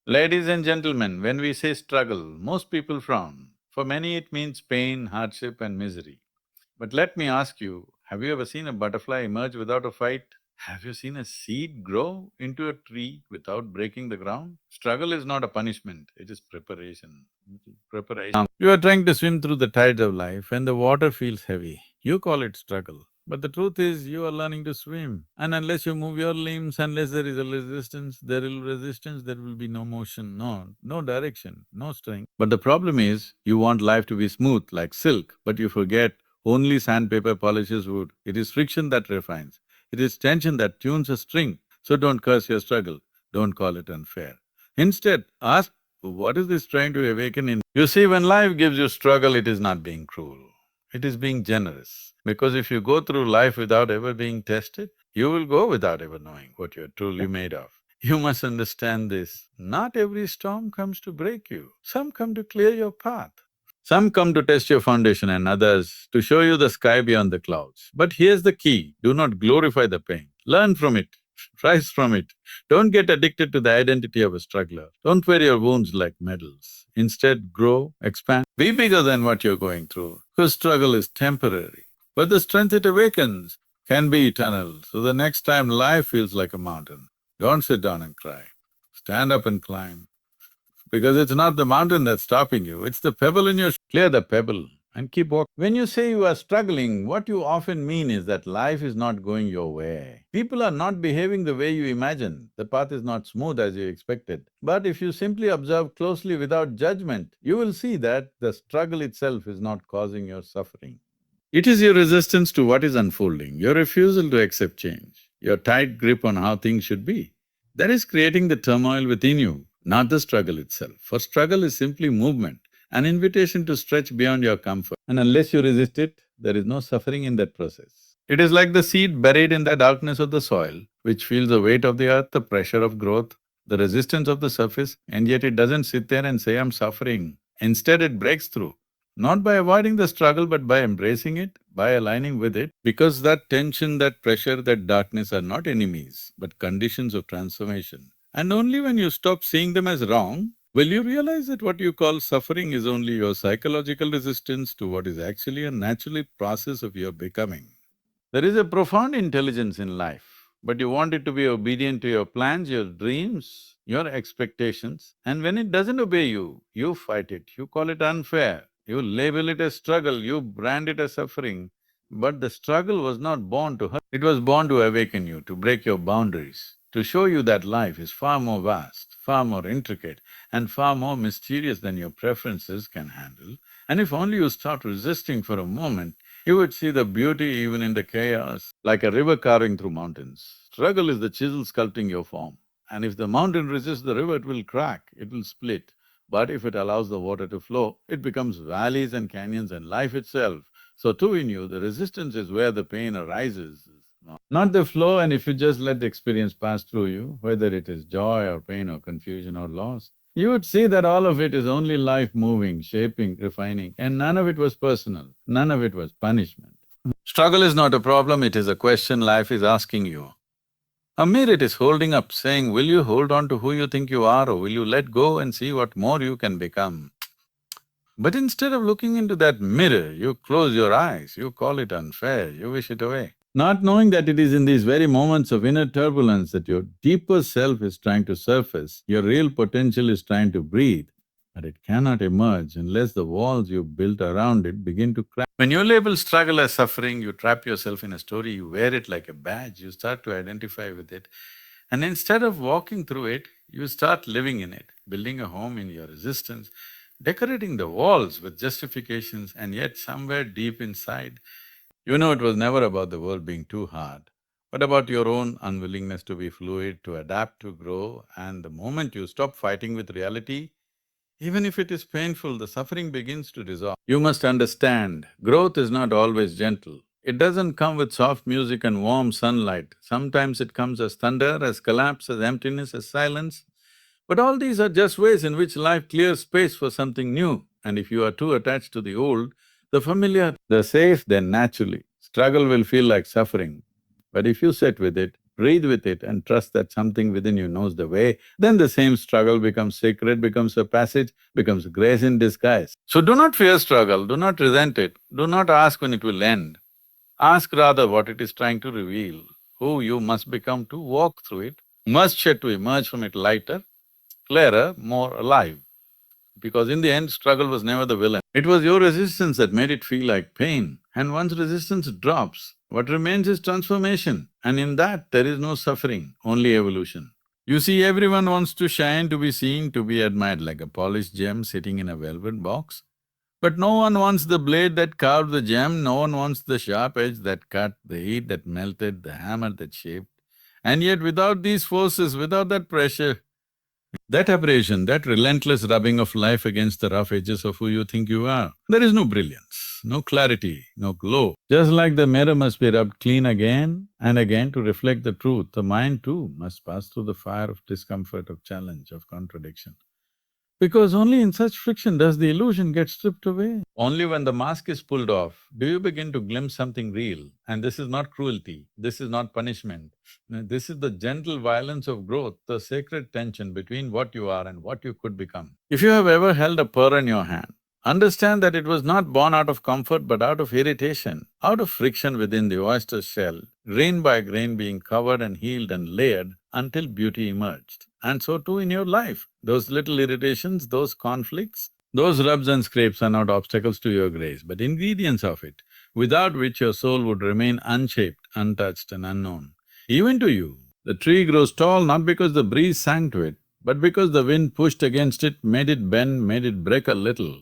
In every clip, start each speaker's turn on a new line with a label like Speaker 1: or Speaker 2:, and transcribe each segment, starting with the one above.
Speaker 1: Ladies and gentlemen, when we say struggle, most people frown. For many, it means pain, hardship, and misery. But let me ask you, have you ever seen a butterfly emerge without a fight? Have you seen a seed grow into a tree without breaking the ground? Struggle is not a punishment, it is preparation. Preparation. You are trying to swim through the tides of life and the water feels heavy. You call it struggle. But the truth is, you are learning to swim. And unless you move your limbs, unless there is a resistance, there will be no motion, no direction, no strength. But the problem is, you want life to be smooth like silk, but you forget only sandpaper polishes wood. It is friction that refines. It is tension that tunes a string. So don't curse your struggle, don't call it unfair. Instead, ask, what is this trying to awaken in… You see, when life gives you struggle, it is not being cruel, it is being generous. Because if you go through life without ever being tested, you will go without ever knowing what you're truly made of. You must understand this. Not every storm comes to break you, some come to clear your path. Some come to test your foundation and others to show you the sky beyond the clouds. But here's the key, do not glorify the pain, learn from it, rise from it. Don't get addicted to the identity of a struggler. Don't wear your wounds like medals. Instead, grow, expand, be bigger than what you're going through, because struggle is temporary. But the strength it awakens can be eternal. So the next time life feels like a mountain, don't sit down and cry. Stand up and climb. Because it's not the mountain that's stopping you, it's the pebble in your… Clear the pebble and keep walking. When you say you are struggling, what you often mean is that life is not going your way. People are not behaving the way you imagine, the path is not smooth as you expected. But if you simply observe closely without judgment, you will see that the struggle itself is not causing your suffering. It is your resistance to what is unfolding, your refusal to accept change, your tight grip on how things should be. That is creating the turmoil within you, not the struggle itself. For struggle is simply movement, an invitation to stretch beyond your comfort. And unless you resist it, there is no suffering in that process. It is like the seed buried in the darkness of the soil, which feels the weight of the earth, the pressure of growth, the resistance of the surface, and yet it doesn't sit there and say, I'm suffering. Instead, it breaks through. Not by avoiding the struggle, but by embracing it, by aligning with it, because that tension, that pressure, that darkness are not enemies, but conditions of transformation. And only when you stop seeing them as wrong, will you realize that what you call suffering is only your psychological resistance to what is actually a natural process of your becoming. There is a profound intelligence in life, but you want it to be obedient to your plans, your dreams, your expectations, and when it doesn't obey you, you fight it, you call it unfair, you label it as struggle, you brand it as suffering. But the struggle was not born to hurt, it was born to awaken you, to break your boundaries, to show you that life is far more vast, far more intricate, and far more mysterious than your preferences can handle. And if only you start resisting for a moment, you would see the beauty even in the chaos, like a river carving through mountains. Struggle is the chisel sculpting your form. And if the mountain resists the river, it will crack, it will split. But if it allows the water to flow, it becomes valleys and canyons and life itself. So too in you, the resistance is where the pain arises, not the flow. And if you just let the experience pass through you, whether it is joy or pain or confusion or loss, you would see that all of it is only life moving, shaping, refining, and none of it was personal, none of it was punishment. Struggle is not a problem, it is a question life is asking you. A mirror it is holding up, saying, will you hold on to who you think you are, or will you let go and see what more you can become? But instead of looking into that mirror, you close your eyes, you call it unfair, you wish it away. Not knowing that it is in these very moments of inner turbulence that your deeper self is trying to surface, your real potential is trying to breathe, but it cannot emerge unless the walls you built around it begin to crack. When you label struggle as suffering, you trap yourself in a story, you wear it like a badge, you start to identify with it, and instead of walking through it, you start living in it, building a home in your resistance, decorating the walls with justifications, and yet somewhere deep inside, you know it was never about the world being too hard, but about your own unwillingness to be fluid, to adapt, to grow, and the moment you stop fighting with reality, even if it is painful, the suffering begins to dissolve. You must understand, growth is not always gentle. It doesn't come with soft music and warm sunlight. Sometimes it comes as thunder, as collapse, as emptiness, as silence. But all these are just ways in which life clears space for something new. And if you are too attached to the old, the familiar, the safe, then naturally, struggle will feel like suffering. But if you sit with it, breathe with it and trust that something within you knows the way, then the same struggle becomes sacred, becomes a passage, becomes grace in disguise. So do not fear struggle, do not resent it, do not ask when it will end. Ask rather what it is trying to reveal, who you must become to walk through it, must shed to emerge from it lighter, clearer, more alive. Because in the end, struggle was never the villain. It was your resistance that made it feel like pain. And once resistance drops, what remains is transformation. And in that, there is no suffering, only evolution. You see, everyone wants to shine, to be seen, to be admired like a polished gem sitting in a velvet box. But no one wants the blade that carved the gem, no one wants the sharp edge that cut, the heat that melted, the hammer that shaped. And yet without these forces, without that pressure, that abrasion, that relentless rubbing of life against the rough edges of who you think you are, there is no brilliance, no clarity, no glow. Just like the mirror must be rubbed clean again and again to reflect the truth, the mind too must pass through the fire of discomfort, of challenge, of contradiction. Because only in such friction does the illusion get stripped away. Only when the mask is pulled off do you begin to glimpse something real. And this is not cruelty, this is not punishment. No, this is the gentle violence of growth, the sacred tension between what you are and what you could become. If you have ever held a pearl in your hand, understand that it was not born out of comfort but out of irritation, out of friction within the oyster's shell, grain by grain being covered and healed and layered until beauty emerged. And so too in your life, those little irritations, those conflicts, those rubs and scrapes are not obstacles to your grace, but ingredients of it, without which your soul would remain unshaped, untouched and unknown. Even to you, the tree grows tall not because the breeze sang to it, but because the wind pushed against it, made it bend, made it break a little,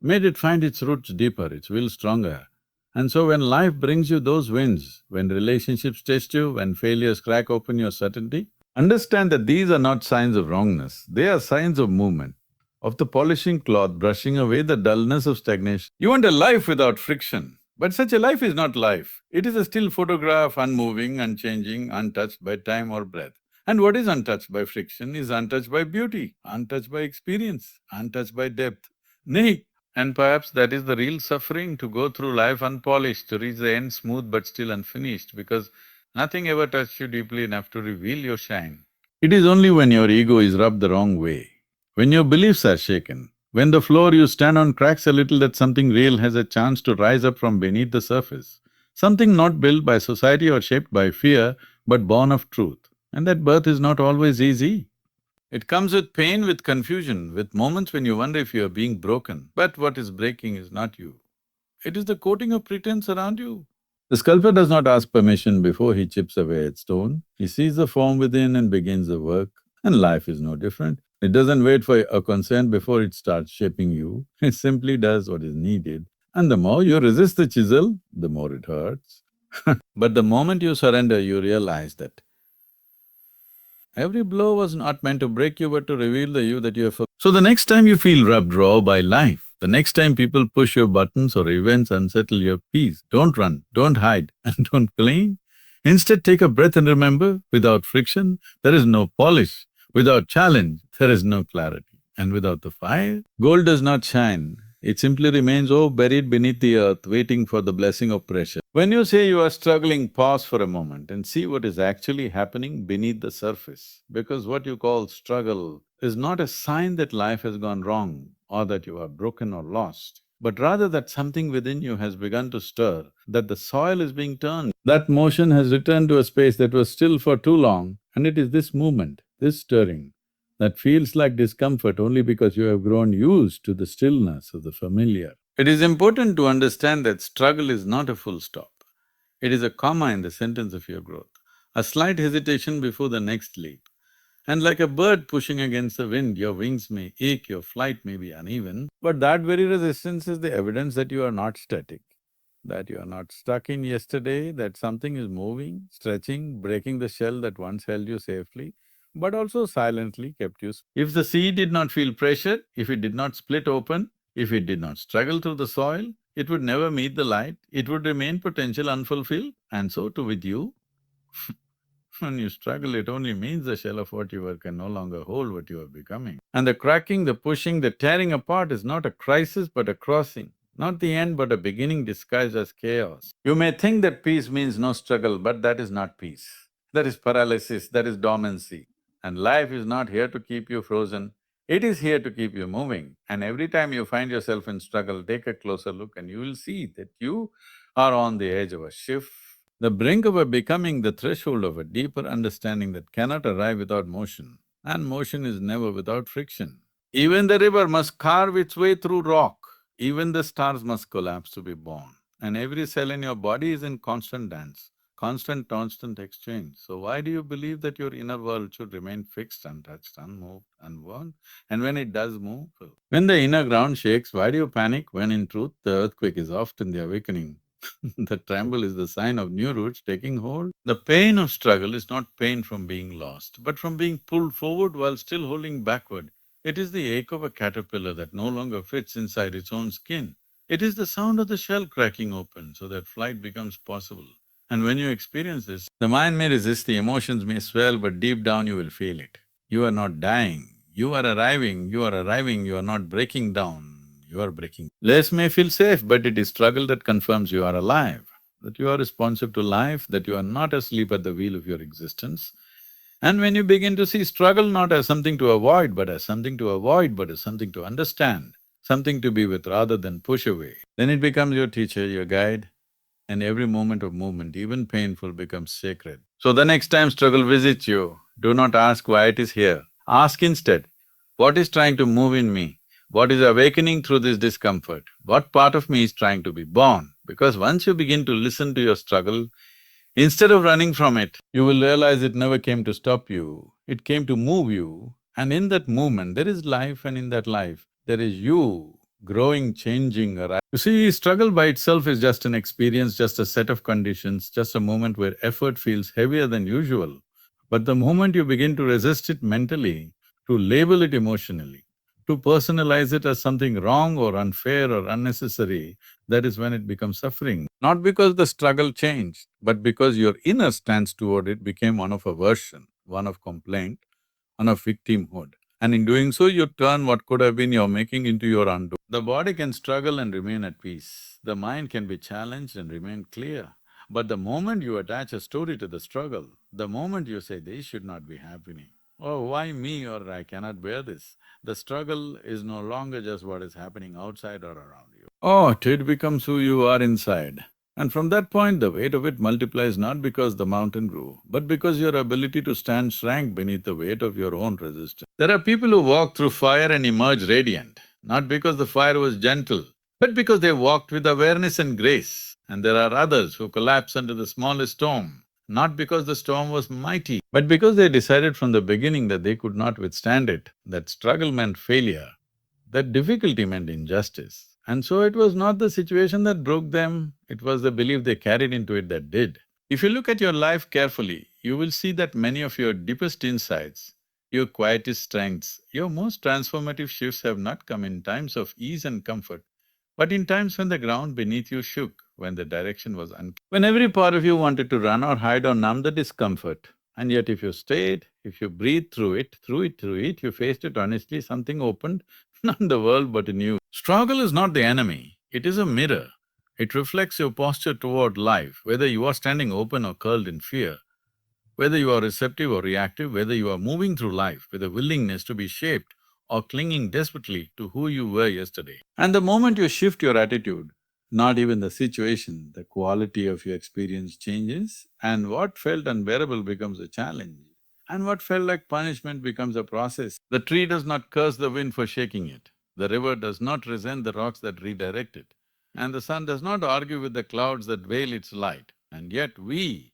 Speaker 1: made it find its roots deeper, its will stronger. And so when life brings you those winds, when relationships test you, when failures crack open your certainty, understand that these are not signs of wrongness, they are signs of movement, of the polishing cloth brushing away the dullness of stagnation. You want a life without friction, but such a life is not life. It is a still photograph, unmoving, unchanging, untouched by time or breath. And what is untouched by friction is untouched by beauty, untouched by experience, untouched by depth. Nay, and perhaps that is the real suffering, to go through life unpolished, to reach the end smooth but still unfinished, because nothing ever touched you deeply enough to reveal your shine. It is only when your ego is rubbed the wrong way, when your beliefs are shaken, when the floor you stand on cracks a little, that something real has a chance to rise up from beneath the surface. Something not built by society or shaped by fear, but born of truth. And that birth is not always easy. It comes with pain, with confusion, with moments when you wonder if you are being broken. But what is breaking is not you. It is the coating of pretense around you. The sculptor does not ask permission before he chips away at stone. He sees the form within and begins the work. And life is no different. It doesn't wait for a consent before it starts shaping you. It simply does what is needed. And the more you resist the chisel, the more it hurts. But the moment you surrender, you realize that every blow was not meant to break you but to reveal the you that you have. So the next time you feel rubbed raw by life, the next time people push your buttons or events unsettle your peace, don't run, don't hide and don't cling. Instead, take a breath and remember, without friction, there is no polish. Without challenge, there is no clarity. And without the fire, gold does not shine. It simply remains, buried beneath the earth, waiting for the blessing of pressure. When you say you are struggling, pause for a moment and see what is actually happening beneath the surface. Because what you call struggle is not a sign that life has gone wrong or that you are broken or lost, but rather that something within you has begun to stir, that the soil is being turned. That motion has returned to a space that was still for too long, and it is this movement, this stirring, that feels like discomfort only because you have grown used to the stillness of the familiar. It is important to understand that struggle is not a full stop. It is a comma in the sentence of your growth, a slight hesitation before the next leap. And like a bird pushing against the wind, your wings may ache, your flight may be uneven, but that very resistance is the evidence that you are not static, that you are not stuck in yesterday, that something is moving, stretching, breaking the shell that once held you safely, but also silently kept you. If the seed did not feel pressure, if it did not split open, if it did not struggle through the soil, it would never meet the light, it would remain potential unfulfilled, and so too with you. When you struggle, it only means the shell of what you were can no longer hold what you are becoming. And the cracking, the pushing, the tearing apart is not a crisis but a crossing, not the end but a beginning disguised as chaos. You may think that peace means no struggle, but that is not peace. That is paralysis, that is dormancy. And life is not here to keep you frozen, it is here to keep you moving. And every time you find yourself in struggle, take a closer look and you will see that you are on the edge of a shift, the brink of a becoming, the threshold of a deeper understanding that cannot arrive without motion, and motion is never without friction. Even the river must carve its way through rock, even the stars must collapse to be born, and every cell in your body is in constant dance, constant exchange. So why do you believe that your inner world should remain fixed, untouched, unmoved, unworn? And when it does move, when the inner ground shakes, why do you panic when in truth the earthquake is often the awakening? The tremble is the sign of new roots taking hold. The pain of struggle is not pain from being lost, but from being pulled forward while still holding backward. It is the ache of a caterpillar that no longer fits inside its own skin. It is the sound of the shell cracking open so that flight becomes possible. And when you experience this, the mind may resist, the emotions may swell, but deep down you will feel it. You are not dying, you are not breaking down, you are breaking. Less may feel safe, but it is struggle that confirms you are alive, that you are responsive to life, that you are not asleep at the wheel of your existence. And when you begin to see struggle not as something to avoid, but as something to avoid, but as something to understand, something to be with rather than push away, then it becomes your teacher, your guide, and every moment of movement, even painful, becomes sacred. So the next time struggle visits you, do not ask why it is here. Ask instead, what is trying to move in me? What is awakening through this discomfort? What part of me is trying to be born? Because once you begin to listen to your struggle, instead of running from it, you will realize it never came to stop you, it came to move you, and in that movement there is life, and in that life there is you growing, changing, arriving. You see, struggle by itself is just an experience, just a set of conditions, just a moment where effort feels heavier than usual. But the moment you begin to resist it mentally, to label it emotionally, to personalize it as something wrong or unfair or unnecessary, that is when it becomes suffering. Not because the struggle changed, but because your inner stance toward it became one of aversion, one of complaint, one of victimhood. And in doing so, you turn what could have been your making into your undoing. The body can struggle and remain at peace. The mind can be challenged and remain clear. But the moment you attach a story to the struggle, the moment you say, this should not be happening, oh, why me, or I cannot bear this, the struggle is no longer just what is happening outside or around you. Oh, it becomes who you are inside. And from that point, the weight of it multiplies not because the mountain grew, but because your ability to stand shrank beneath the weight of your own resistance. There are people who walk through fire and emerge radiant, not because the fire was gentle, but because they walked with awareness and grace. And there are others who collapse under the smallest storm, not because the storm was mighty, but because they decided from the beginning that they could not withstand it, that struggle meant failure, that difficulty meant injustice. And so it was not the situation that broke them, it was the belief they carried into it that did. If you look at your life carefully, you will see that many of your deepest insights, your quietest strengths, your most transformative shifts have not come in times of ease and comfort, but in times when the ground beneath you shook, when the direction was unclear, when every part of you wanted to run or hide or numb the discomfort. And yet if you stayed, if you breathed through it, you faced it honestly, something opened, not in the world but in you. Struggle is not the enemy, it is a mirror. It reflects your posture toward life, whether you are standing open or curled in fear, whether you are receptive or reactive, whether you are moving through life with a willingness to be shaped or clinging desperately to who you were yesterday. And the moment you shift your attitude, not even the situation, the quality of your experience changes, and what felt unbearable becomes a challenge, and what felt like punishment becomes a process. The tree does not curse the wind for shaking it, the river does not resent the rocks that redirect it, and the sun does not argue with the clouds that veil its light. And yet we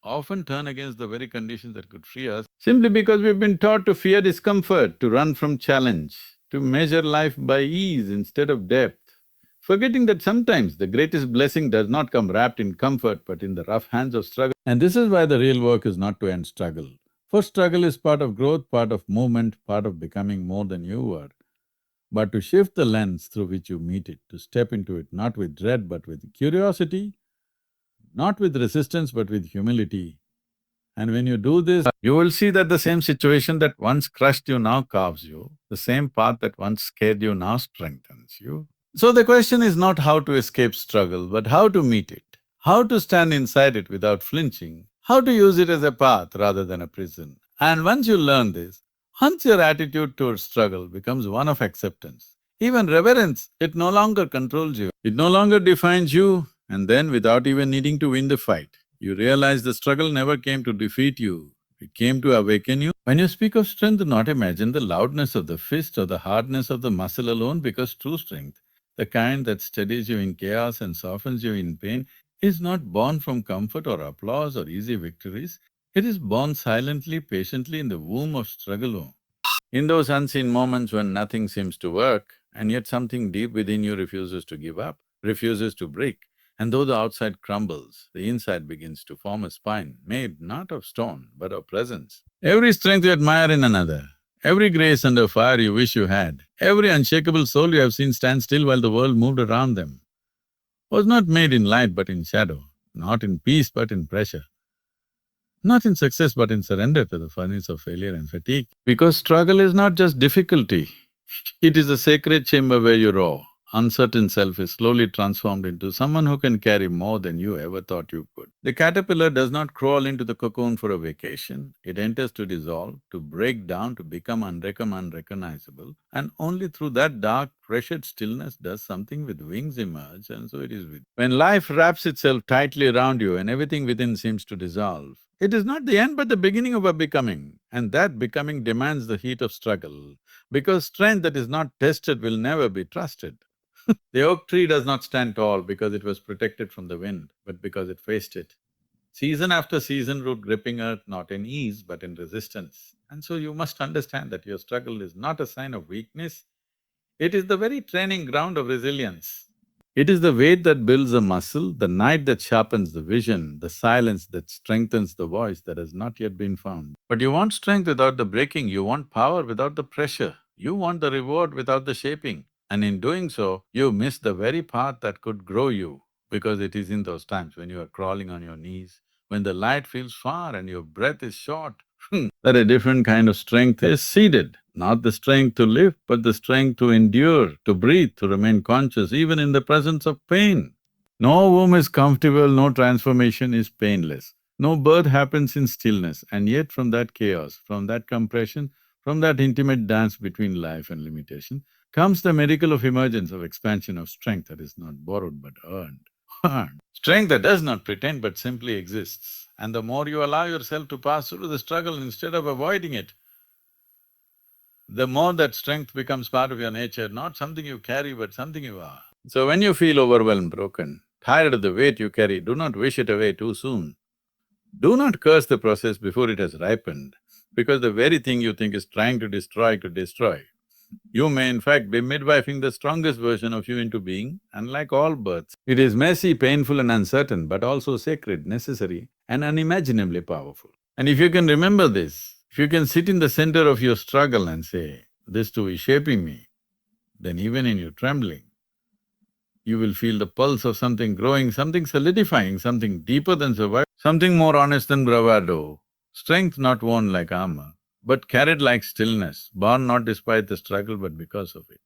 Speaker 1: often turn against the very conditions that could free us, simply because we've been taught to fear discomfort, to run from challenge, to measure life by ease instead of depth, forgetting that sometimes the greatest blessing does not come wrapped in comfort but in the rough hands of struggle. And this is why the real work is not to end struggle. For struggle is part of growth, part of movement, part of becoming more than you were. But to shift the lens through which you meet it, to step into it not with dread but with curiosity, not with resistance but with humility. And when you do this, you will see that the same situation that once crushed you now carves you, the same path that once scared you now strengthens you. So the question is not how to escape struggle, but how to meet it, how to stand inside it without flinching, how to use it as a path rather than a prison. And once you learn this, once your attitude towards struggle becomes one of acceptance, even reverence, it no longer controls you, it no longer defines you, and then without even needing to win the fight, you realize the struggle never came to defeat you, it came to awaken you. When you speak of strength, do not imagine the loudness of the fist or the hardness of the muscle alone, because true strength, the kind that steadies you in chaos and softens you in pain, is not born from comfort or applause or easy victories. It is born silently, patiently in the womb of struggle. In those unseen moments when nothing seems to work, and yet something deep within you refuses to give up, refuses to break, and though the outside crumbles, the inside begins to form a spine made not of stone but of presence. Every strength you admire in another, every grace under fire you wish you had, every unshakable soul you have seen stand still while the world moved around them, was not made in light but in shadow, not in peace but in pressure, not in success but in surrender to the furnace of failure and fatigue. Because struggle is not just difficulty, it is a sacred chamber where your raw, uncertain self is slowly transformed into someone who can carry more than you ever thought you could. The caterpillar does not crawl into the cocoon for a vacation, it enters to dissolve, to break down, to become unrecognizable, and only through that dark, pressured stillness does something with wings emerge, and so it is with… When life wraps itself tightly around you and everything within seems to dissolve, it is not the end but the beginning of a becoming, and that becoming demands the heat of struggle, because strength that is not tested will never be trusted. The oak tree does not stand tall because it was protected from the wind, but because it faced it. Season after season, root gripping earth not in ease but in resistance. And so you must understand that your struggle is not a sign of weakness, it is the very training ground of resilience. It is the weight that builds a muscle, the night that sharpens the vision, the silence that strengthens the voice that has not yet been found. But you want strength without the breaking, you want power without the pressure, you want the reward without the shaping. And in doing so, you miss the very path that could grow you, because it is in those times when you are crawling on your knees, when the light feels far and your breath is short, that a different kind of strength is seeded. Not the strength to live, but the strength to endure, to breathe, to remain conscious even in the presence of pain. No womb is comfortable, no transformation is painless. No birth happens in stillness, and yet from that chaos, from that compression, from that intimate dance between life and limitation, comes the miracle of emergence, of expansion of strength that is not borrowed but earned. Earned. Strength that does not pretend but simply exists. And the more you allow yourself to pass through the struggle instead of avoiding it, the more that strength becomes part of your nature, not something you carry but something you are. So when you feel overwhelmed, broken, tired of the weight you carry, do not wish it away too soon. Do not curse the process before it has ripened, because the very thing you think is trying to destroy could destroy. You may in fact be midwifing the strongest version of you into being, unlike all births. It is messy, painful and uncertain, but also sacred, necessary and unimaginably powerful. And if you can remember this, if you can sit in the center of your struggle and say, this too is shaping me, then even in your trembling, you will feel the pulse of something growing, something solidifying, something deeper than survival, something more honest than bravado, strength not worn like armor, but carried like stillness, born not despite the struggle but because of it.